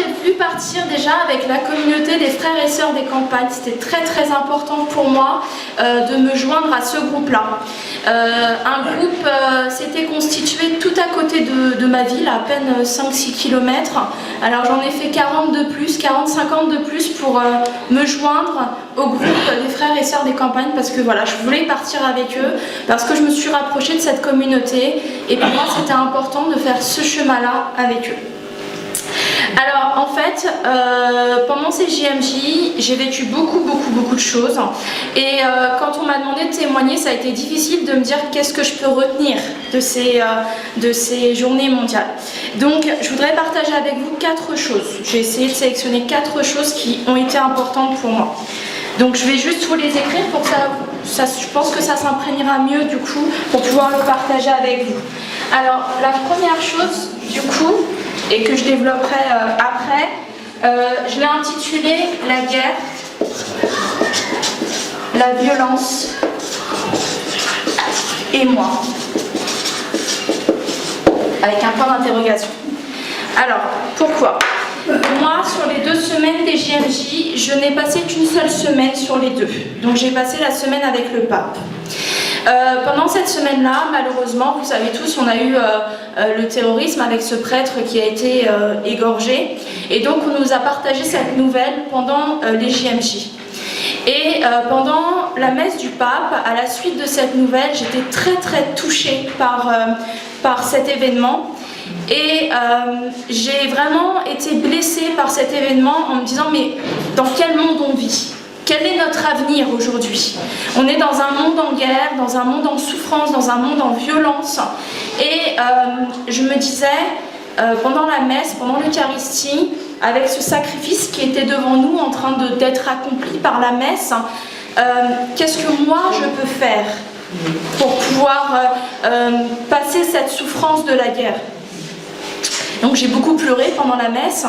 j'ai voulu partir déjà avec la communauté des frères et sœurs des campagnes. C'était très très important pour moi de me joindre à ce groupe-là. Un groupe s'était constitué tout à côté de ma ville, à peine 5-6 km. Alors j'en ai fait 40 de plus, 40-50 de plus pour me joindre au groupe des frères et sœurs des campagnes, parce que voilà, je voulais partir avec eux, parce que je me suis rapprochée de cette communauté et pour moi c'était important de faire ce chemin-là avec eux. Alors en fait, pendant ces JMJ, j'ai vécu beaucoup de choses et quand on m'a demandé de témoigner, ça a été difficile de me dire qu'est-ce que je peux retenir de ces journées mondiales. Donc je voudrais partager avec vous 4 choses. J'ai essayé de sélectionner 4 choses qui ont été importantes pour moi. Donc je vais juste vous les écrire pour que je pense que ça s'imprégnera mieux du coup pour pouvoir le partager avec vous. Alors la première chose du coup, et que je développerai après, je l'ai intitulé la guerre, la violence et moi, avec un point d'interrogation. Alors pourquoi ? Moi, sur les 2 semaines des JMJ, je n'ai passé qu'une seule semaine sur les 2. Donc j'ai passé la semaine avec le pape. Pendant cette semaine-là, malheureusement, vous savez tous, on a eu le terrorisme avec ce prêtre qui a été égorgé. Et donc on nous a partagé cette nouvelle pendant les JMJ. Et pendant la messe du pape, à la suite de cette nouvelle, j'étais très touchée par cet événement. Et j'ai vraiment été blessée par cet événement en me disant mais dans quel monde on vit ? Quel est notre avenir aujourd'hui ? On est dans un monde en guerre, dans un monde en souffrance, dans un monde en violence. Et je me disais, pendant la messe, pendant l'Eucharistie, avec ce sacrifice qui était devant nous en train d'être accompli par la messe, qu'est-ce que moi je peux faire pour pouvoir passer cette souffrance de la guerre ? Donc j'ai beaucoup pleuré pendant la messe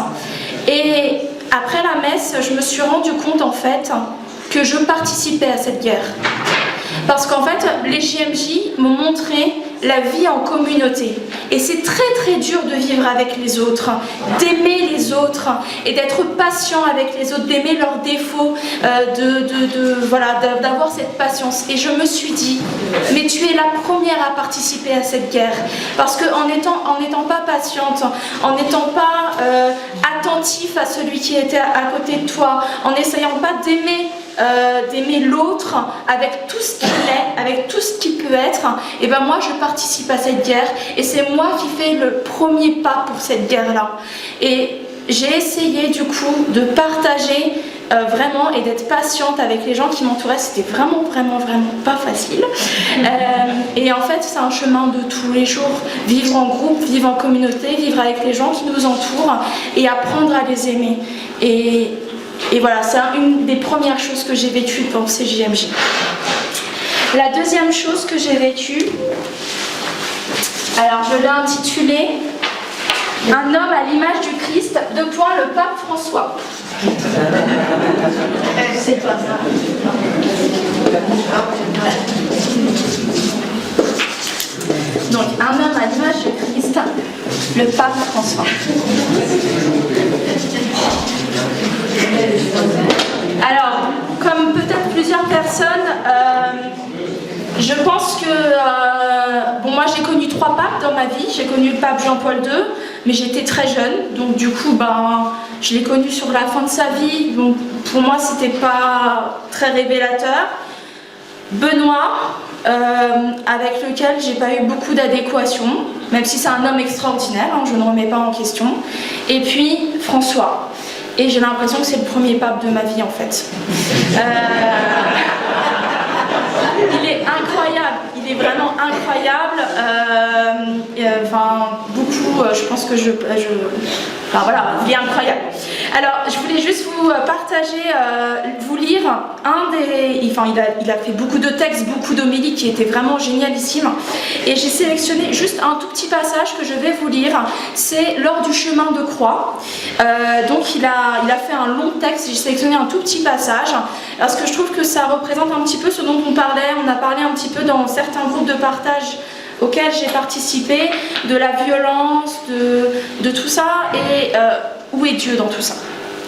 et après la messe, je me suis rendu compte en fait que je participais à cette guerre. Parce qu'en fait, les JMJ m'ont montré la vie en communauté. Et c'est très dur de vivre avec les autres, d'aimer les autres et d'être patient avec les autres, d'aimer leurs défauts, voilà, d'avoir cette patience. Et je me suis dit, mais tu es la première à participer à cette guerre. Parce qu'en n'étant pas patiente, en n'étant pas attentif à celui qui était à côté de toi, en n'essayant pas d'aimer l'autre avec tout ce qu'il est, avec tout ce qu'il peut être, et ben moi je participe à cette guerre et c'est moi qui fais le premier pas pour cette guerre-là. Et j'ai essayé du coup de partager vraiment et d'être patiente avec les gens qui m'entouraient. C'était vraiment pas facile. Et en fait c'est un chemin de tous les jours, vivre en groupe, vivre en communauté, vivre avec les gens qui nous entourent et apprendre à les aimer. Et voilà, c'est une des premières choses que j'ai vécues pendant ces JMJ. La deuxième chose que j'ai vécue, alors je l'ai intitulée « Un homme à l'image du Christ, le pape François ». C'est toi ça. Donc, un homme à l'image du Christ, le pape François. Alors, comme peut-être plusieurs personnes, je pense que, moi j'ai connu 3 papes dans ma vie. J'ai connu le pape Jean-Paul II, mais j'étais très jeune, donc du coup, je l'ai connu sur la fin de sa vie, donc pour moi c'était pas très révélateur. Benoît, avec lequel j'ai pas eu beaucoup d'adéquation, même si c'est un homme extraordinaire, je ne remets pas en question. Et puis François. Et j'ai l'impression que c'est le premier pape de ma vie en fait. Il est incroyable, il est vraiment incroyable. Beaucoup, je pense que voilà, il est incroyable. Alors, je voulais juste vous partager, vous lire il a fait beaucoup de textes, beaucoup d'homélies qui étaient vraiment génialissimes. Et j'ai sélectionné juste un tout petit passage que je vais vous lire. C'est lors du chemin de croix. Donc, il a fait un long texte. J'ai sélectionné un tout petit passage parce que je trouve que ça représente un petit peu ce dont on parlait. On a parlé un petit peu dans certains groupes de partage auxquels j'ai participé, de la violence, de tout ça, et où où est Dieu dans tout ça?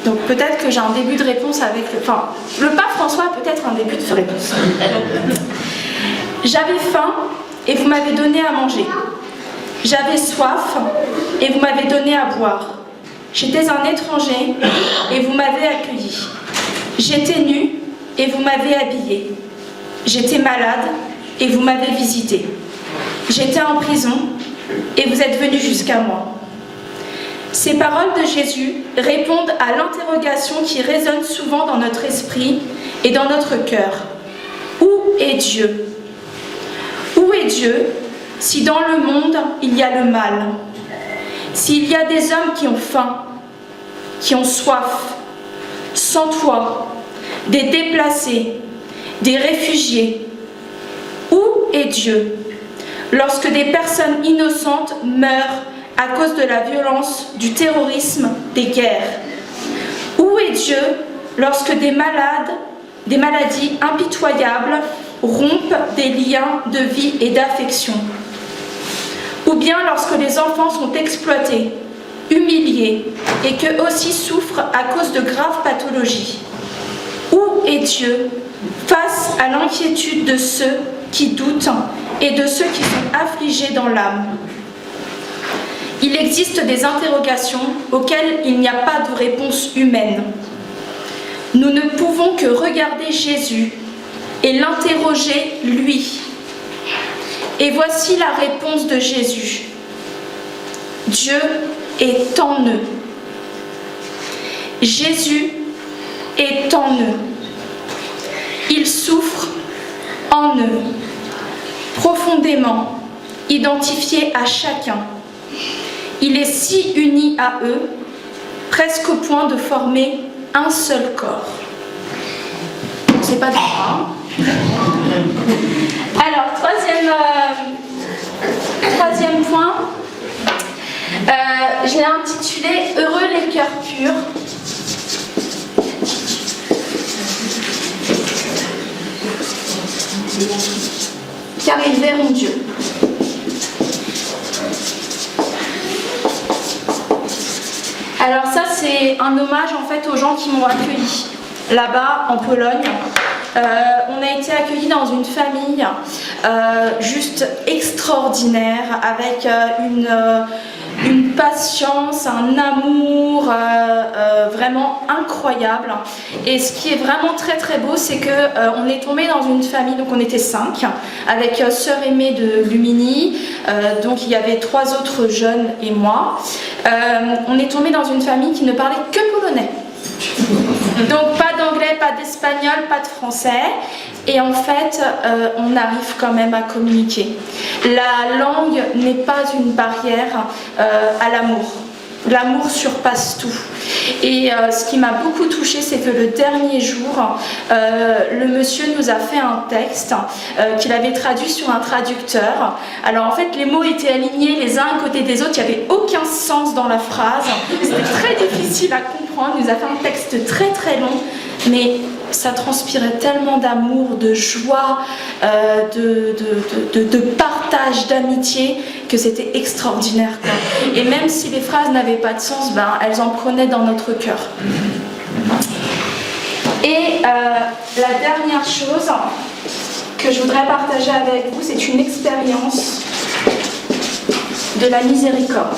Donc peut-être que j'ai un début de réponse avec le pape François a peut-être un début de réponse. J'avais faim et vous m'avez donné à manger. J'avais soif et vous m'avez donné à boire. J'étais un étranger et vous m'avez accueilli. J'étais nu et vous m'avez habillé. J'étais malade et vous m'avez visité. J'étais en prison et vous êtes venu jusqu'à moi. Ces paroles de Jésus répondent à l'interrogation qui résonne souvent dans notre esprit et dans notre cœur. Où est Dieu? Où est Dieu si dans le monde il y a le mal? S'il y a des hommes qui ont faim, qui ont soif, sans toit, des déplacés, des réfugiés, où est Dieu lorsque des personnes innocentes meurent à cause de la violence, du terrorisme, des guerres? Où est Dieu lorsque des maladies impitoyables rompent des liens de vie et d'affection? Ou bien lorsque les enfants sont exploités, humiliés et qu'eux aussi souffrent à cause de graves pathologies? Où est Dieu face à l'inquiétude de ceux qui doutent et de ceux qui sont affligés dans l'âme? Il existe des interrogations auxquelles il n'y a pas de réponse humaine. Nous ne pouvons que regarder Jésus et l'interroger lui. Et voici la réponse de Jésus. Dieu est en eux. Jésus est en eux. Il souffre en eux, profondément identifié à chacun. Il est si uni à eux, presque au point de former un seul corps. C'est pas du tout. Alors, troisième point, je l'ai intitulé « Heureux les cœurs purs ». Car ils verront Dieu. Alors ça, c'est un hommage en fait aux gens qui m'ont accueilli là-bas en Pologne. On a été accueillis dans une famille juste extraordinaire, avec une patience, un amour vraiment incroyable. Et ce qui est vraiment très très beau, c'est qu'on est tombé dans une famille, donc on était 5, avec sœur aimée de Lumini, donc il y avait 3 autres jeunes et moi. On est tombé dans une famille qui ne parlait que polonais. Donc pas d'anglais, pas d'espagnol, pas de français. Et en fait, on arrive quand même à communiquer. La langue n'est pas une barrière à l'amour. L'amour surpasse tout. Et ce qui m'a beaucoup touchée, c'est que le dernier jour, le monsieur nous a fait un texte qu'il avait traduit sur un traducteur. Alors en fait, les mots étaient alignés les uns à côté des autres, il n'y avait aucun sens dans la phrase. C'était très difficile à comprendre. Il nous a fait un texte très très long, mais ça transpirait tellement d'amour, de joie, de partage, d'amitié, que c'était extraordinaire, quoi. Et même si les phrases n'avaient pas de sens, elles en prenaient dans notre cœur. Et la dernière chose que je voudrais partager avec vous, c'est une expérience de la miséricorde.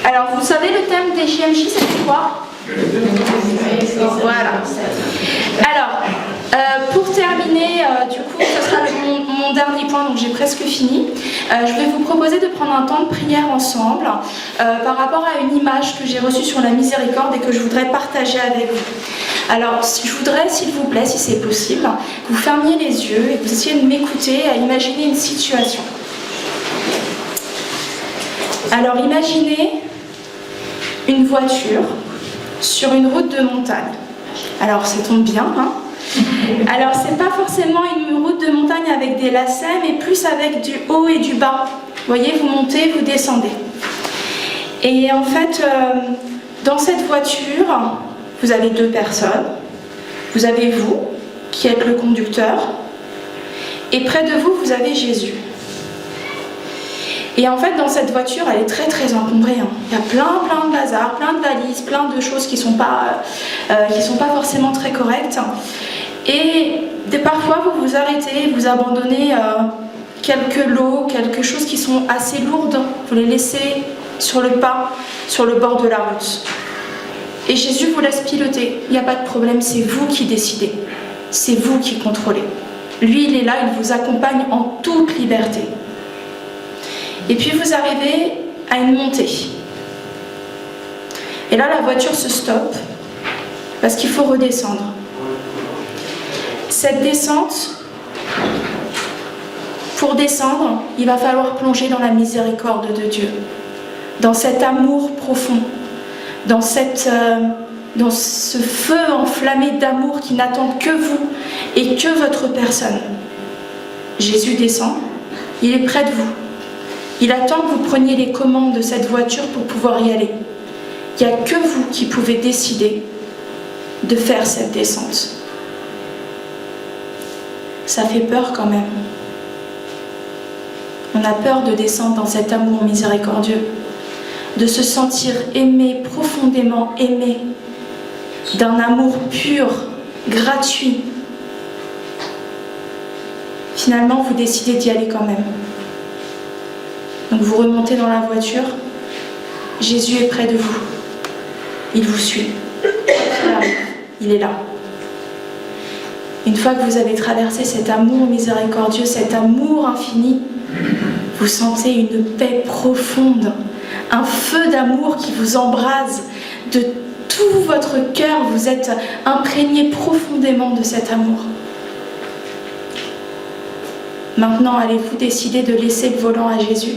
Alors, vous savez, le thème des JMJ, c'est quoi? Voilà. Alors, pour terminer, du coup, ce sera mon dernier point, donc j'ai presque fini. Je vais vous proposer de prendre un temps de prière ensemble par rapport à une image que j'ai reçue sur la miséricorde et que je voudrais partager avec vous. Alors, je voudrais, s'il vous plaît, si c'est possible, que vous fermiez les yeux et que vous essayiez de m'écouter à imaginer une situation. Alors, imaginez une voiture sur une route de montagne. Alors ça tombe bien, hein? Alors c'est pas forcément une route de montagne avec des lacets, mais plus avec du haut et du bas. Vous voyez, vous montez, vous descendez. Et en fait, dans cette voiture, vous avez 2 personnes. Vous avez vous, qui êtes le conducteur, et près de vous, vous avez Jésus. Et en fait, dans cette voiture, elle est très très encombrée. Il y a plein de bazar, plein de valises, plein de choses qui sont pas forcément très correctes. Et parfois, vous vous arrêtez, vous abandonnez quelques lots, quelque chose qui sont assez lourdes. Vous les laissez sur le pas, sur le bord de la route. Et Jésus vous laisse piloter. Il n'y a pas de problème, c'est vous qui décidez. C'est vous qui contrôlez. Lui, il est là, il vous accompagne en toute liberté. Et puis vous arrivez à une montée. Et là, la voiture se stoppe parce qu'il faut redescendre. Cette descente, pour descendre, il va falloir plonger dans la miséricorde de Dieu, dans cet amour profond, dans ce feu enflammé d'amour qui n'attend que vous et que votre personne. Jésus descend, il est près de vous. Il attend que vous preniez les commandes de cette voiture pour pouvoir y aller. Il n'y a que vous qui pouvez décider de faire cette descente. Ça fait peur quand même. On a peur de descendre dans cet amour miséricordieux, de se sentir aimé, profondément aimé, d'un amour pur, gratuit. Finalement, vous décidez d'y aller quand même. Donc vous remontez dans la voiture, Jésus est près de vous, il vous suit, il est là. Une fois que vous avez traversé cet amour miséricordieux, cet amour infini, vous sentez une paix profonde, un feu d'amour qui vous embrase de tout votre cœur, vous êtes imprégné profondément de cet amour. Maintenant, allez-vous décider de laisser le volant à Jésus ?